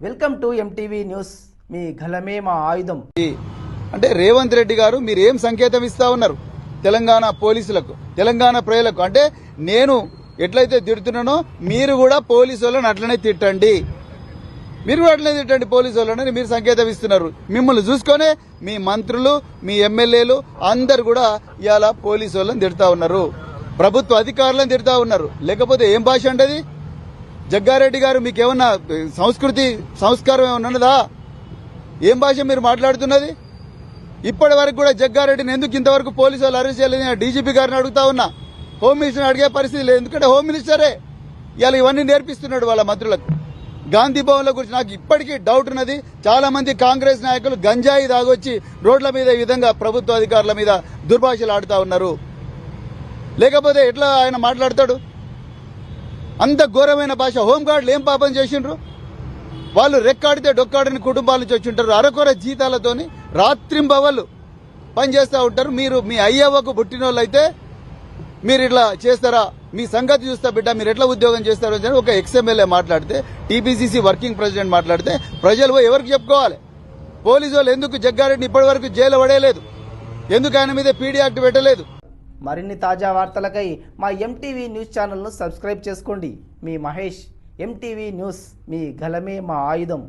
Welcome to MTV news. మీ గలమే మా ఆయుధం. అంటే రేవంత్ రెడ్డి గారు మీరు ఏం సంకేతం ఇస్తా ఉన్నారు తెలంగాణ పోలీసులకు, తెలంగాణ ప్రజలకు? అంటే నేను ఎట్లయితే తిడుతున్నానో మీరు కూడా పోలీసు వాళ్ళని అట్లనే తిట్టండి, మీరు కూడా అట్లనే తిట్టండి పోలీసు వాళ్ళని మీరు సంకేతం ఇస్తున్నారు. మిమ్మల్ని చూసుకొనే మీ మంత్రులు, మీ ఎమ్మెల్యేలు అందరు కూడా ఇవాళ పోలీసు వాళ్ళని తిడతా ఉన్నారు, ప్రభుత్వ అధికారులను తిడతా ఉన్నారు. లేకపోతే ఏం భాష అంటది? జగ్గారెడ్డి గారు మీకేమన్నా సంస్కృతి సంస్కారం ఏమన్నా ఉన్నదా? ఏం భాష మీరు మాట్లాడుతున్నది? ఇప్పటి వరకు కూడా జగ్గారెడ్డిని ఎందుకు ఇంతవరకు పోలీసు వాళ్ళు అరెస్ట్ చేయలేదు? డీజీపీ గారిని అడుగుతా ఉన్నా, హోమ్ మినిస్టర్ని అడిగే పరిస్థితి లేదు. ఎందుకంటే హోమ్ మినిస్టరే ఇవాళ ఇవన్నీ నేర్పిస్తున్నాడు వాళ్ళ మంత్రులకు. గాంధీ భవన్ల గురించి నాకు ఇప్పటికీ డౌట్ ఉన్నది. చాలా మంది కాంగ్రెస్ నాయకులు గంజాయి తాగొచ్చి రోడ్ల మీద ఈ విధంగా ప్రభుత్వ అధికారుల మీద దుర్భాషలు ఆడుతా ఉన్నారు. లేకపోతే ఎట్లా ఆయన మాట్లాడతాడు? అంత ఘోరమైన భాష. హోంగార్డులు ఏం పాపం చేసిండ్రు? వాళ్ళు రెక్కాడితే డొక్కాడని కుటుంబాల నుంచి వచ్చి ఉంటారు. అరకొర జీతాలతోని రాత్రింబవళ్ళు పనిచేస్తూ ఉంటారు. మీరు మీ అయ్యవ్వకు పుట్టినోళ్ళు అయితే మీరు ఇట్లా చేస్తారా? మీ సంగతి చూస్తా బిడ్డ, మీరు ఎట్లా ఉద్యోగం చేస్తారో అని ఒక ఎక్స్ఎమ్మెల్యే మాట్లాడితే, టీపీసీసీ వర్కింగ్ ప్రెసిడెంట్ మాట్లాడితే ప్రజలు ఎవరికి చెప్పుకోవాలి? పోలీసు వాళ్ళు ఎందుకు జగ్గారెడ్డిని ఇప్పటి వరకు జైలు పడేయలేదు? ఎందుకు ఆయన మీద పీడీ యాక్ట్ పెట్టలేదు? మరిన్ని తాజా వార్తలకై మా ఎంటీవీ న్యూస్ ఛానల్ను సబ్స్క్రైబ్ చేసుకోండి. మీ మహేష్. ఎంటీవీ న్యూస్, మీ గలమే మా ఆయుధం.